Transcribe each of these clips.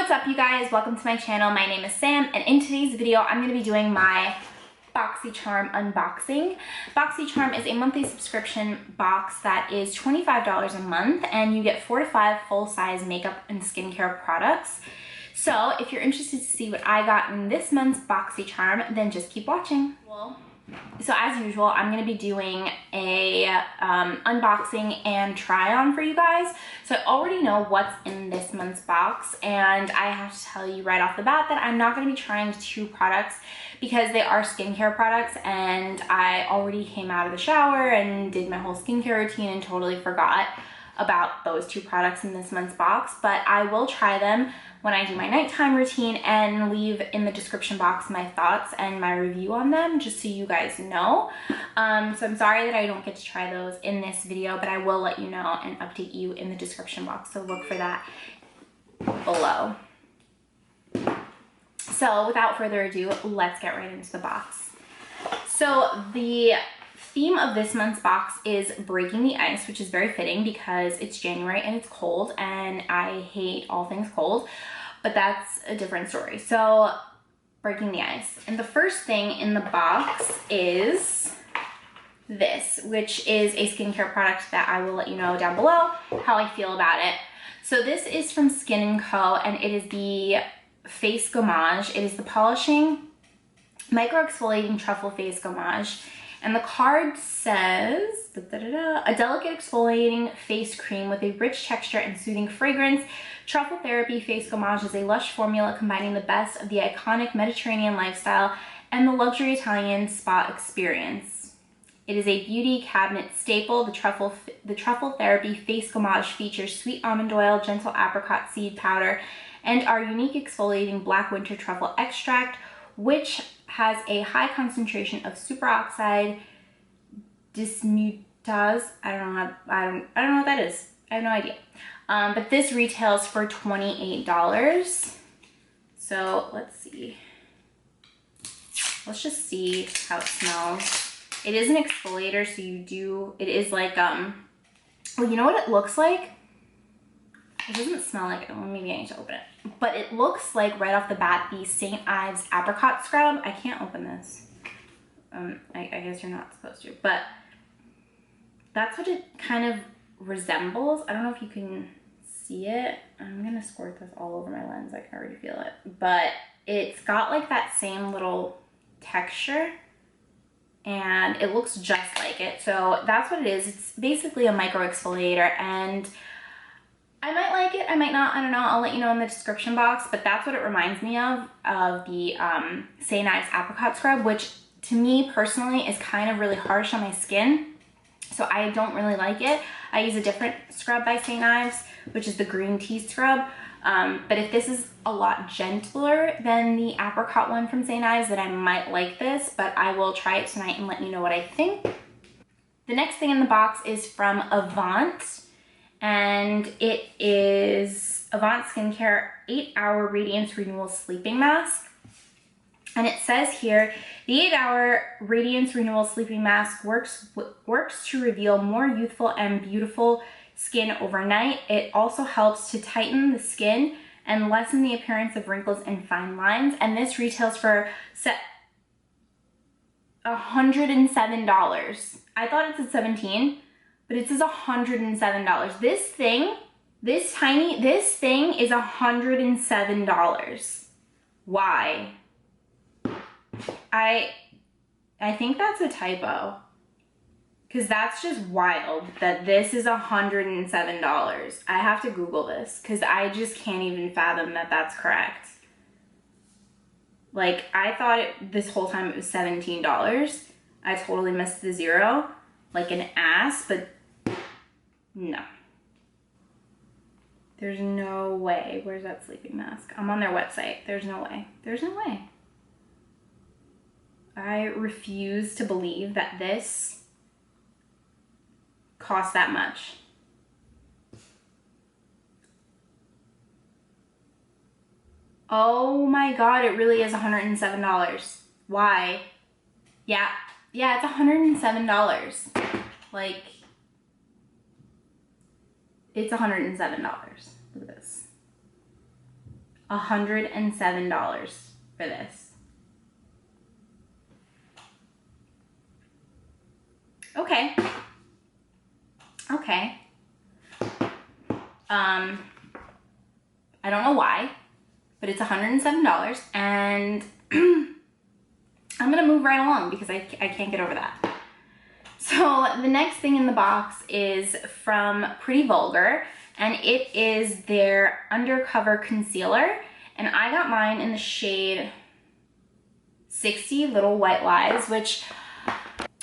what's up you guys? Welcome to my channel. My name is Sam and in today's video I'm going to be doing my Boxycharm unboxing. Boxycharm is a monthly subscription box that is $25 a month and you get 4 to 5 full-size makeup and skincare products. So if you're interested to see what I got in this month's Boxycharm, then just keep watching. So as usual, I'm going to be doing a unboxing and try on for you guys. So I already know what's in this month's box, and I have to tell you right off the bat that I'm not going to be trying 2 products because they are skincare products, and I already came out of the shower and did my whole skincare routine and totally forgot about those 2 products in this month's box. But I will try them when I do my nighttime routine and leave in the description box my thoughts and my review on them, just so you guys know. So I'm sorry that I don't get to try those in this video, but I will let you know and update you in the description box, so look for that below. So without further ado, let's get right into the box. So the theme of this month's box is breaking the ice, which is very fitting because it's January and it's cold and I hate all things cold, but that's a different story. So breaking the ice. And the first thing in the box is this, which is a skincare product that I will let you know down below how I feel about it. So this is from Skin & Co. and it is the Face Gommage. It is the Polishing Micro Exfoliating Truffle Face Gommage. And the card says, a delicate exfoliating face cream with a rich texture and soothing fragrance. Truffle Therapy Face Gommage is a lush formula combining the best of the iconic Mediterranean lifestyle and the luxury Italian spa experience. It is a beauty cabinet staple. The Truffle Therapy Face Gommage features sweet almond oil, gentle apricot seed powder, and our unique exfoliating black winter truffle extract, which has a high concentration of superoxide dismutase. I don't know what that is. I have no idea. But this retails for $28. So let's see. Let's just see how it smells. It is an exfoliator, so it is like, well, you know what it looks like? It doesn't smell like it. Well, maybe I need to open it. But it looks like, right off the bat, the St. Ives apricot scrub. I can't open this. I guess you're not supposed to. But that's what it kind of resembles. I don't know if you can see it. I'm going to squirt this all over my lens. I can already feel it. But it's got like that same little texture. And it looks just like it. So that's what it is. It's basically a micro exfoliator, and I might like it, I might not, I don't know, I'll let you know in the description box, but that's what it reminds me of the St. Ives apricot scrub, which to me personally is kind of really harsh on my skin, so I don't really like it. I use a different scrub by St. Ives, which is the green tea scrub, but if this is a lot gentler than the apricot one from St. Ives, then I might like this, but I will try it tonight and let you know what I think. The next thing in the box is from Avant. And it is Avant Skincare 8-Hour Radiance Renewal Sleeping Mask. And it says here, the 8-Hour Radiance Renewal Sleeping Mask works to reveal more youthful and beautiful skin overnight. It also helps to tighten the skin and lessen the appearance of wrinkles and fine lines. And this retails for $107. I thought it said $17. But it says $107. This thing is $107. Why? I think that's a typo. Because that's just wild that this is $107. I have to Google this because I just can't even fathom that that's correct. Like, I thought this whole time it was $17. I totally missed the zero like an ass, but no. There's no way. Where's that sleeping mask? I'm on their website. There's no way. There's no way. I refuse to believe that this costs that much. Oh my God, it really is $107. Why? Yeah, it's $107. Like, it's $107. Look at this. $107 for this. Okay. Okay. I don't know why, but it's $107, and I'm gonna move right along because I can't get over that. So the next thing in the box is from Pretty Vulgar, and it is their undercover concealer, and I got mine in the shade 60 Little White Lies, which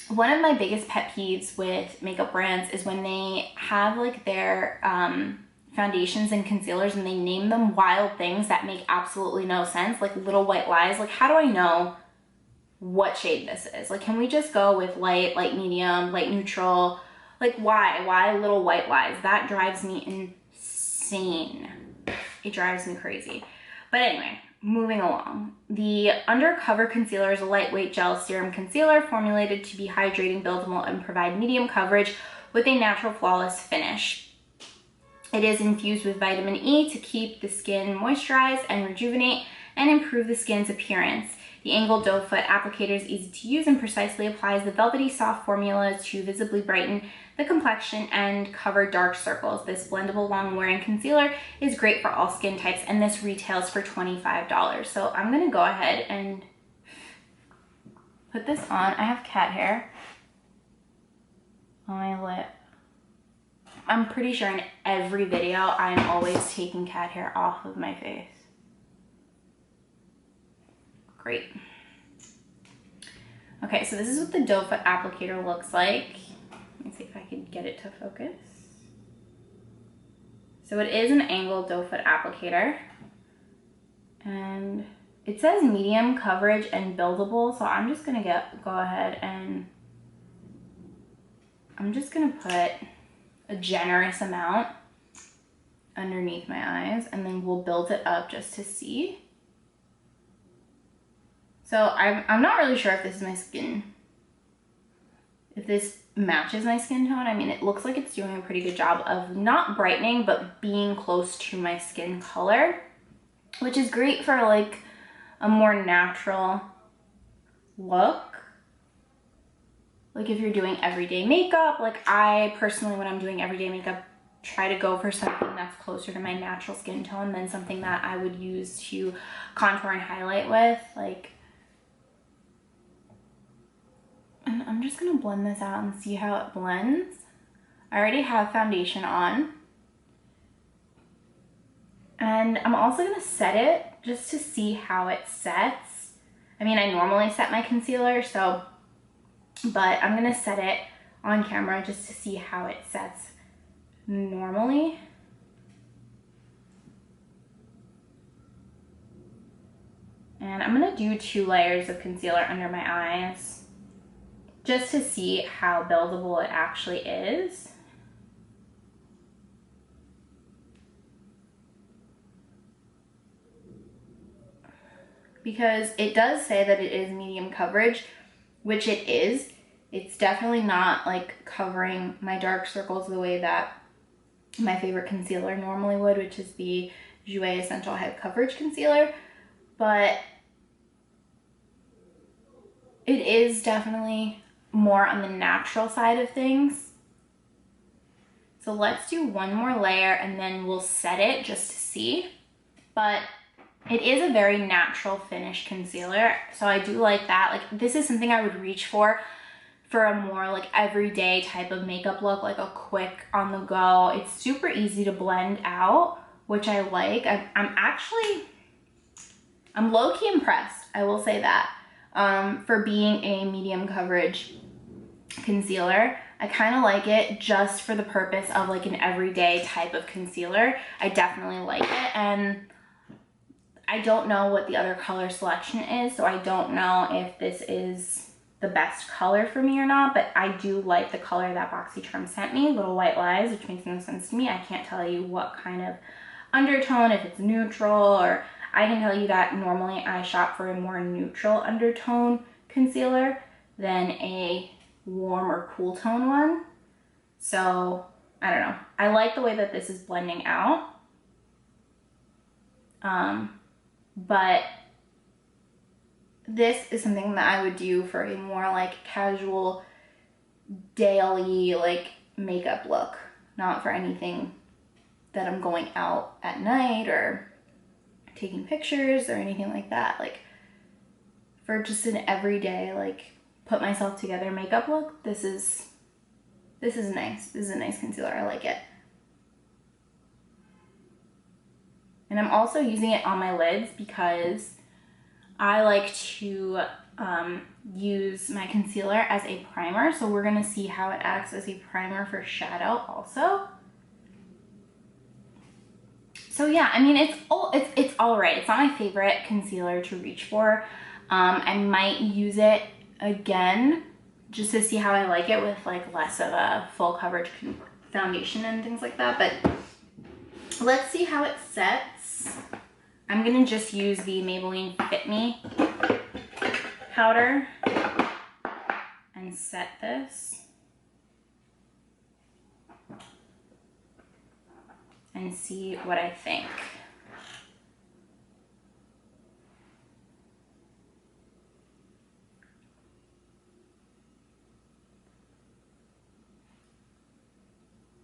one of my biggest pet peeves with makeup brands is when they have like their foundations and concealers and they name them wild things that make absolutely no sense, like Little White Lies. Like, how do I know what shade this is? Like, can we just go with light, light medium, light neutral? Like, why Little White Lies? That drives me insane. It drives me crazy. But anyway, moving along. The Undercover Concealer is a lightweight gel serum concealer formulated to be hydrating, buildable, and provide medium coverage with a natural flawless finish. It is infused with vitamin E to keep the skin moisturized and rejuvenate and improve the skin's appearance. The angled doe foot applicator is easy to use and precisely applies the velvety soft formula to visibly brighten the complexion and cover dark circles. This blendable long-wearing concealer is great for all skin types, and this retails for $25. So I'm gonna go ahead and put this on. I have cat hair on my lip. I'm pretty sure in every video I'm always taking cat hair off of my face. Great. Okay, so this is what the doe foot applicator looks like. Let me see if I can get it to focus. So it is an angled doe foot applicator, and it says medium coverage and buildable, so I'm just gonna go ahead and I'm just gonna put a generous amount underneath my eyes, and then we'll build it up just to see. So I'm not really sure if this is my skin, if this matches my skin tone. I mean, it looks like it's doing a pretty good job of not brightening, but being close to my skin color, which is great for like a more natural look. Like if you're doing everyday makeup, like I personally, when I'm doing everyday makeup, try to go for something that's closer to my natural skin tone than something that I would use to contour and highlight with. Like, and I'm just gonna blend this out and see how it blends. I already have foundation on. And I'm also gonna set it just to see how it sets. I mean, I normally set my concealer, but I'm gonna set it on camera just to see how it sets normally. And I'm gonna do 2 layers of concealer under my eyes just to see how buildable it actually is. Because it does say that it is medium coverage, which it is. It's definitely not like covering my dark circles the way that my favorite concealer normally would, which is the Jouer Essential Head Coverage Concealer. But it is definitely more on the natural side of things. So let's do 1 more layer and then we'll set it just to see. But it is a very natural finish concealer, so I do like that. Like, this is something I would reach for a more like everyday type of makeup look, like a quick on the go. It's super easy to blend out, which I like. I'm low-key impressed, I will say that, for being a medium coverage concealer. I kind of like it just for the purpose of like an everyday type of concealer. I definitely like it, and I don't know what the other color selection is, so I don't know if this is the best color for me or not, but I do like the color that Boxycharm sent me, Little White Lies, which makes no sense to me. I can't tell you what kind of undertone, if it's neutral, or I can tell you that normally I shop for a more neutral undertone concealer than a warm or cool tone one. So I don't know. I like the way that this is blending out. but this is something that I would do for a more like casual, daily like makeup look, not for anything that I'm going out at night or taking pictures or anything like that. Like for just an everyday, like put myself together makeup look, this is nice. This is a nice concealer. I like it. And I'm also using it on my lids because I like to use my concealer as a primer. So we're gonna see how it acts as a primer for shadow also. So yeah, I mean, it's all right. It's not my favorite concealer to reach for. I might use it again just to see how I like it with like less of a full coverage foundation and things like that. But let's see how it sets. I'm gonna just use the Maybelline Fit Me powder and set this and see what I think.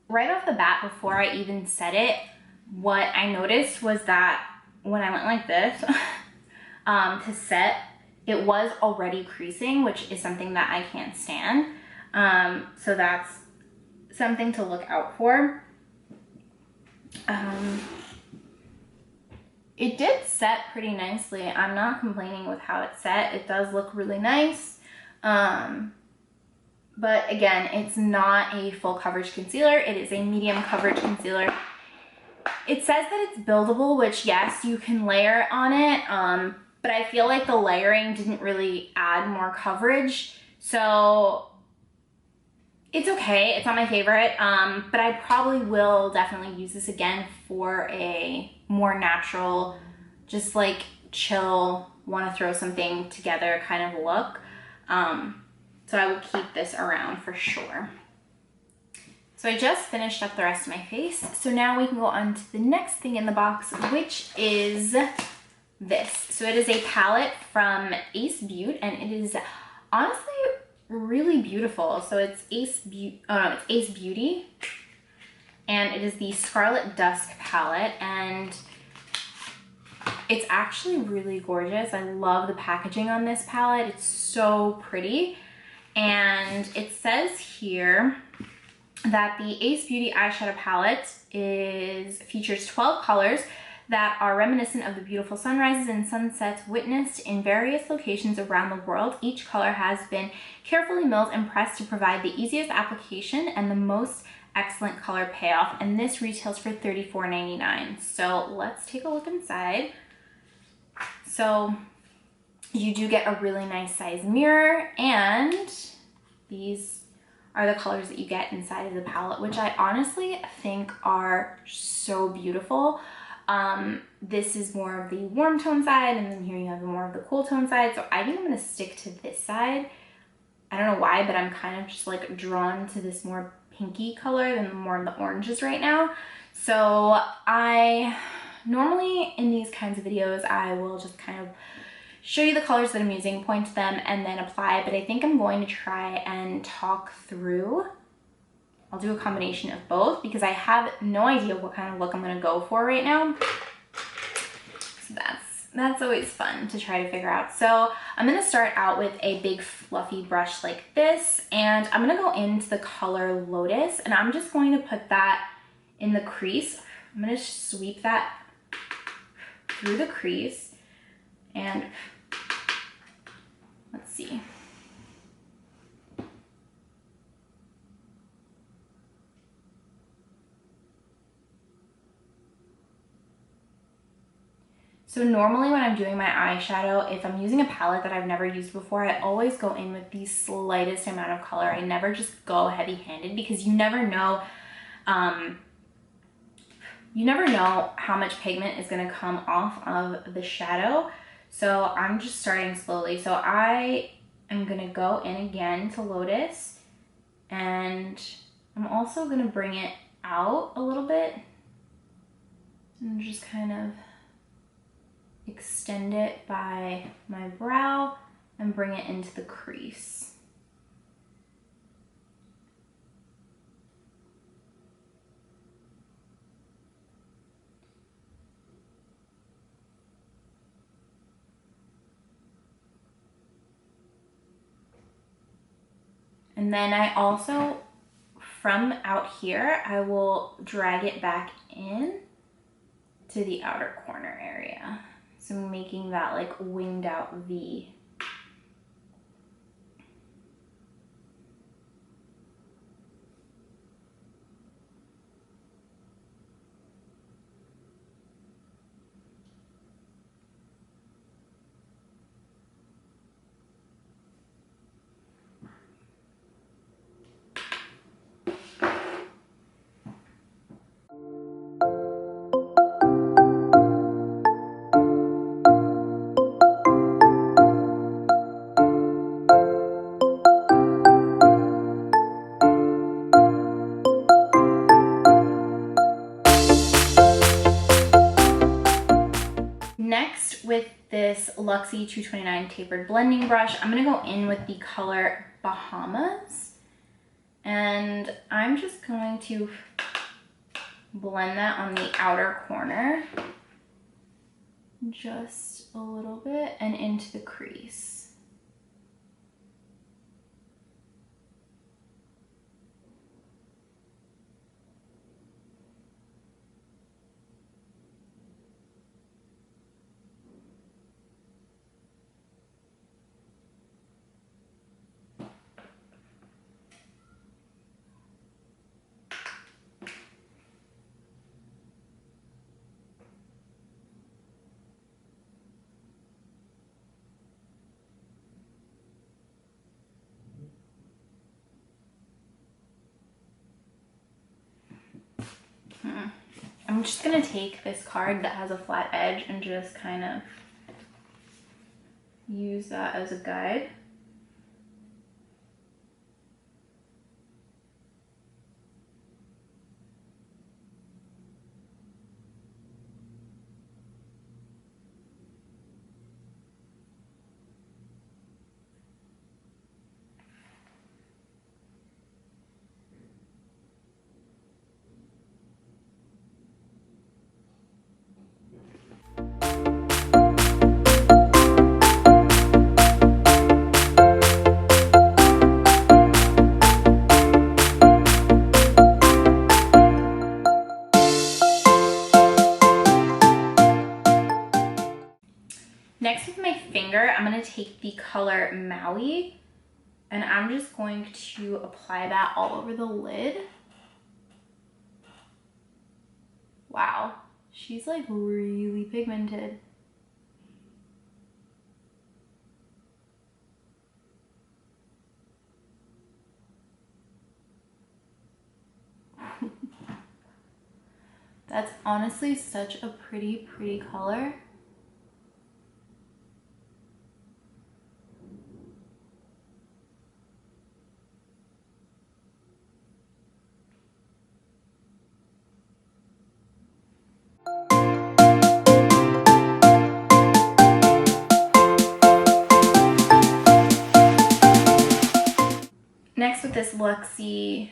Right off the bat, before I even set it, what I noticed was that when I went like this to set, it was already creasing, which is something that I can't stand. So that's something to look out for. It did set pretty nicely. I'm not complaining with how it set. It does look really nice. But again, it's not a full coverage concealer. It is a medium coverage concealer. It says that it's buildable, which yes, you can layer on it. But I feel like the layering didn't really add more coverage. So it's okay. It's not my favorite. But I probably will definitely use this again for a more natural, just like chill, want to throw something together kind of look. So I will keep this around for sure. So I just finished up the rest of my face. So now we can go on to the next thing in the box, which is this. So it is a palette from Beaute, and it is honestly really beautiful. So it's Ace Beauty, and it is the Scarlet Dusk palette, and it's actually really gorgeous. I love the packaging on this palette. It's so pretty. And it says here that the Ace Beauty eyeshadow palette features 12 colors that are reminiscent of the beautiful sunrises and sunsets witnessed in various locations around the world. Each color has been carefully milled and pressed to provide the easiest application and the most excellent color payoff, and this retails for $34.99. So let's take a look inside. So you do get a really nice size mirror, and these are the colors that you get inside of the palette, which I honestly think are so beautiful. This is more of the warm tone side, and then here you have more of the cool tone side. So I think I'm gonna stick to this side. I don't know why, but I'm kind of just like drawn to this more pinky color than more of the oranges right now. So I normally in these kinds of videos, I will just kind of show you the colors that I'm using, point to them, and then apply. But I think I'm going to try and talk through. I'll do a combination of both because I have no idea what kind of look I'm gonna go for right now. So that's always fun to try to figure out. So I'm gonna start out with a big fluffy brush like this, and I'm gonna go into the color Lotus, and I'm just going to put that in the crease. I'm gonna sweep that through the crease, and let's see. So normally when I'm doing my eyeshadow, if I'm using a palette that I've never used before, I always go in with the slightest amount of color. I never just go heavy-handed because you never know how much pigment is gonna come off of the shadow. So I'm just starting slowly. So I am gonna go in again to Lotus, and I'm also gonna bring it out a little bit and just kind of extend extend it by my brow and bring it into the crease. And then I also, from out here, I will drag it back in to the outer corner area. So I'm making that like winged out V. Next, with this Luxie 229 tapered blending brush, I'm gonna go in with the color Bahamas, and I'm just going to blend that on the outer corner just a little bit and into the crease. I'm just gonna take this card that has a flat edge and just kind of use that as a guide. Next, with my finger, I'm going to take the color Maui, and I'm just going to apply that all over the lid. Wow, she's like really pigmented. That's honestly such a pretty color. Next, with this Luxie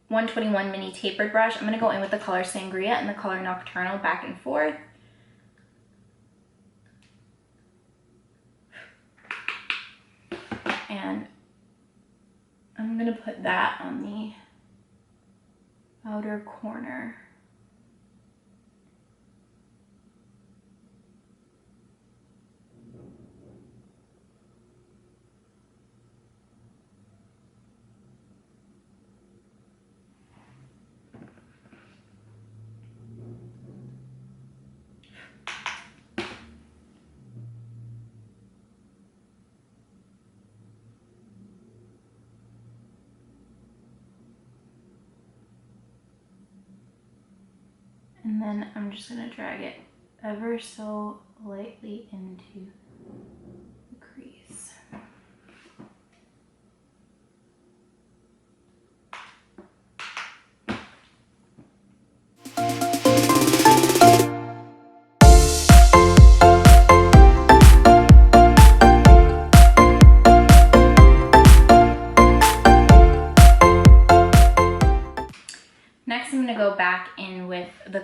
121 mini tapered brush, I'm going to go in with the color Sangria and the color Nocturnal back and forth. And I'm going to put that on the outer corner. And then I'm just going to drag it ever so lightly into the crease.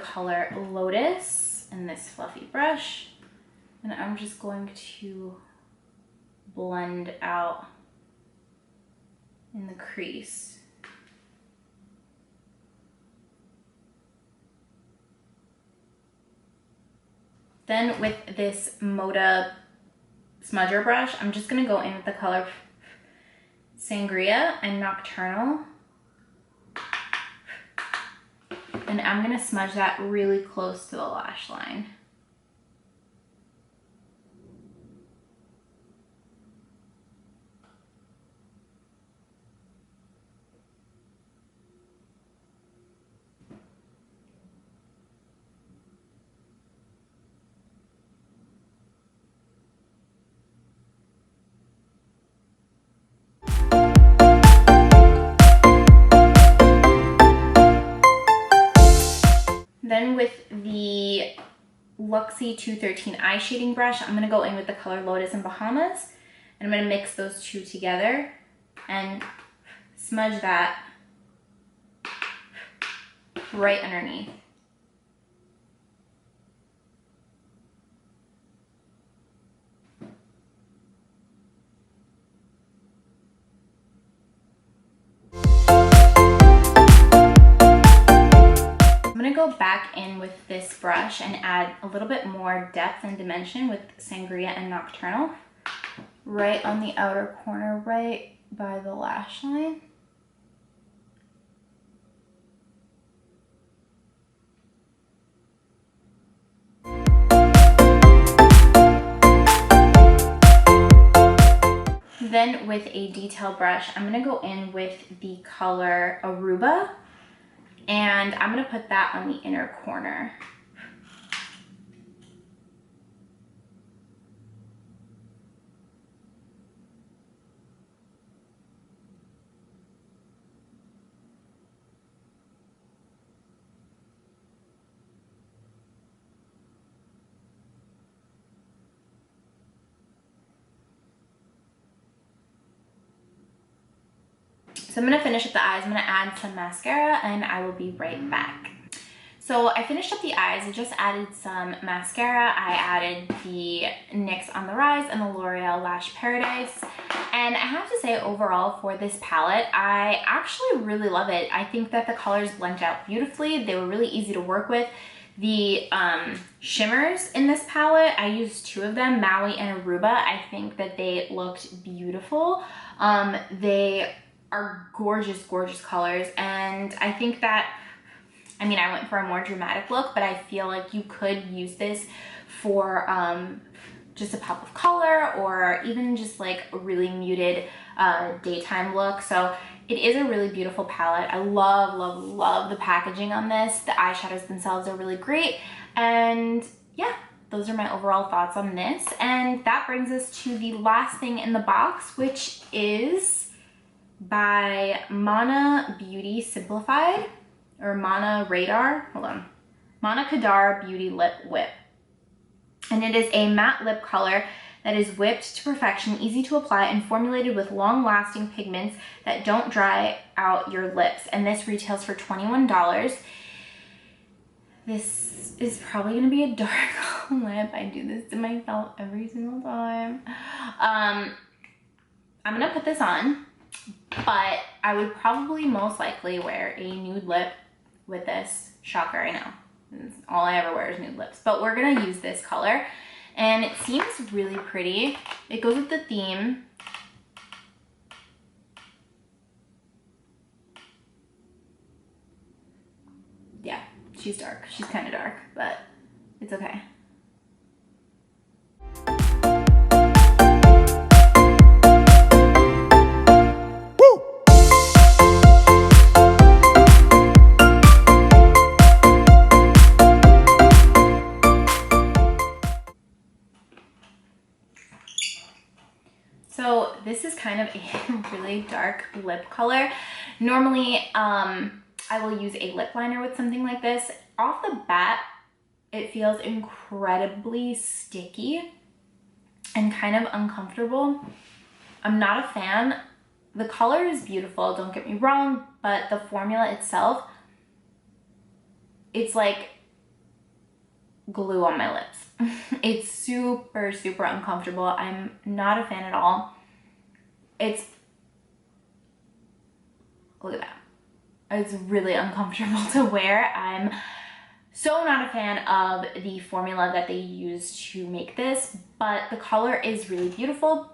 color Lotus and this fluffy brush, and I'm just going to blend out in the crease. Then with this Moda smudger brush, I'm just gonna go in with the color Sangria and Nocturnal. And I'm gonna smudge that really close to the lash line. Then with the Luxie 213 eye shading brush, I'm gonna go in with the color Lotus and Bahamas, and I'm gonna mix those two together and smudge that right underneath. I'm gonna go back in with this brush and add a little bit more depth and dimension with Sangria and Nocturnal right on the outer corner, right by the lash line. Then with a detail brush, I'm gonna go in with the color Aruba, and I'm gonna put that on the inner corner. So I'm gonna finish up the eyes. I'm gonna add some mascara and I will be right back. So I finished up the eyes. I just added some mascara. I added the NYX On The Rise and the L'Oreal Lash Paradise. And I have to say, overall for this palette, I actually really love it. I think that the colors blend out beautifully. They were really easy to work with. The shimmers in this palette, I used two of them, Maui and Aruba. I think that they looked beautiful. They are gorgeous, gorgeous colors. And I think that, I mean, I went for a more dramatic look, but I feel like you could use this for just a pop of color or even just like a really muted daytime look. So it is a really beautiful palette. I love, love, love the packaging on this. The eyeshadows themselves are really great. And yeah, those are my overall thoughts on this. And that brings us to the last thing in the box, which is by Mana Beauty Simplified, or Mana Radar, hold on. Mana Kadar Beauty Lip Whip. And it is a matte lip color that is whipped to perfection, easy to apply, and formulated with long-lasting pigments that don't dry out your lips. And this retails for $21. This is probably gonna be a dark lip. I do this to myself every single time. I'm gonna put this on, but I would probably most likely wear a nude lip with this. Shocker, I know. All I ever wear is nude lips, but we're gonna use this color and it seems really pretty. It goes with the theme. Yeah, she's dark. She's kind of dark, but it's okay. So this is kind of a really dark lip color. Normally, I will use a lip liner with something like this. Off the bat, it feels incredibly sticky and kind of uncomfortable. I'm not a fan. The color is beautiful, don't get me wrong, but the formula itself, it's like glue on my lips. It's super, super uncomfortable. I'm not a fan at all. Look at that. It's really uncomfortable to wear. I'm so not a fan of the formula that they use to make this, but the color is really beautiful.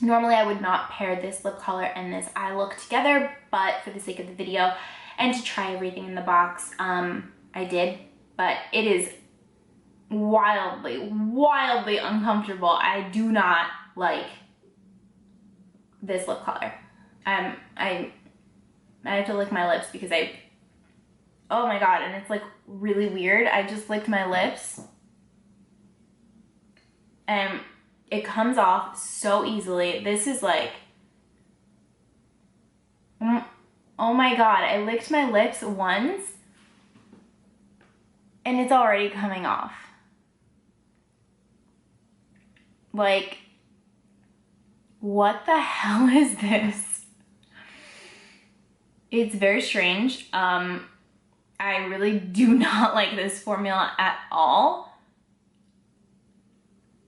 Normally I would not pair this lip color and this eye look together, but for the sake of the video and to try everything in the box, I did. But it is wildly, wildly uncomfortable. I do not like this lip color. I have to lick my lips because oh my god, and it's like really weird. I just licked my lips and it comes off so easily. This is like, oh my god, I licked my lips once and it's already coming off. Like, what the hell is this? It's very strange. I really do not like this formula at all.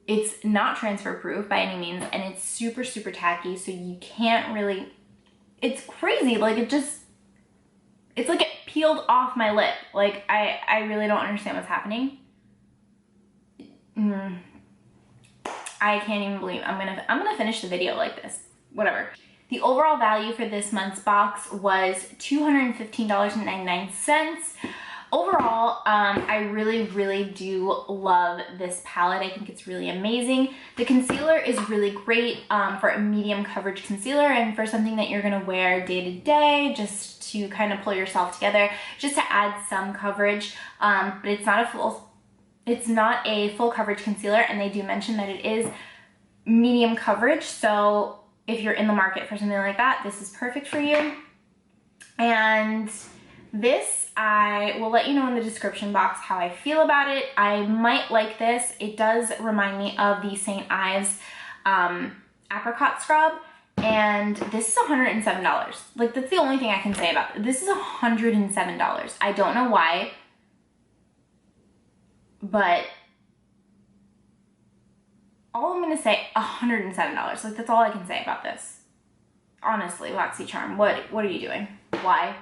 It's not transfer proof by any means, and it's super, super tacky, so you can't really, it's crazy. Like it's like it peeled off my lip. Like I really don't understand what's happening. I can't even believe I'm gonna finish the video like this. Whatever. The overall value for this month's box was $215.99. Overall, I really, really do love this palette. I think it's really amazing. The concealer is really great for a medium coverage concealer and for something that you're gonna wear day to day, just to kind of pull yourself together, just to add some coverage. But it's not a full coverage concealer, and they do mention that it is medium coverage. So if you're in the market for something like that, this is perfect for you. And this, I will let you know in the description box how I feel about it. I might like this. It does remind me of the St. Ives apricot scrub, and this is $107. Like, that's the only thing I can say about it. This is $107. I don't know why, but all I'm gonna say, $107. Like, that's all I can say about this. Honestly, Boxycharm, what are you doing? Why?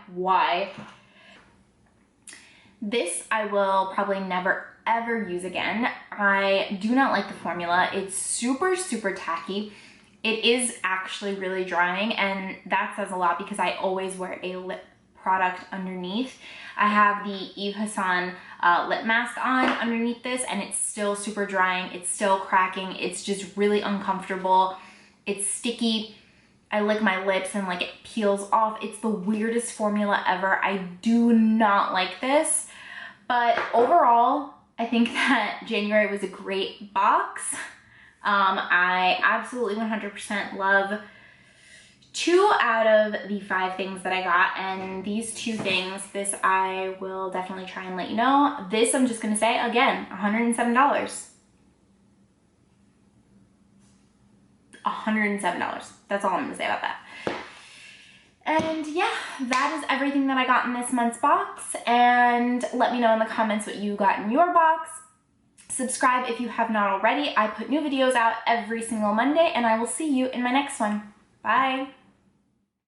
This I will probably never ever use again. I do not like the formula. It's super, super tacky. It is actually really drying, and that says a lot because I always wear a lip product underneath. I have the Yves Hassan lip mask on underneath this, and it's still super drying. It's still cracking. It's just really uncomfortable. It's sticky. I lick my lips and like it peels off. It's the weirdest formula ever. I do not like this, but overall, I think that January was a great box. I absolutely 100% love 2 out of the 5 things that I got, and these 2 things, this I will definitely try and let you know. This I'm just gonna say again, $107. $107. That's all I'm gonna say about that. And yeah, that is everything that I got in this month's box, and let me know in the comments what you got in your box. Subscribe if you have not already. I put new videos out every single Monday, and I will see you in my next one. Bye.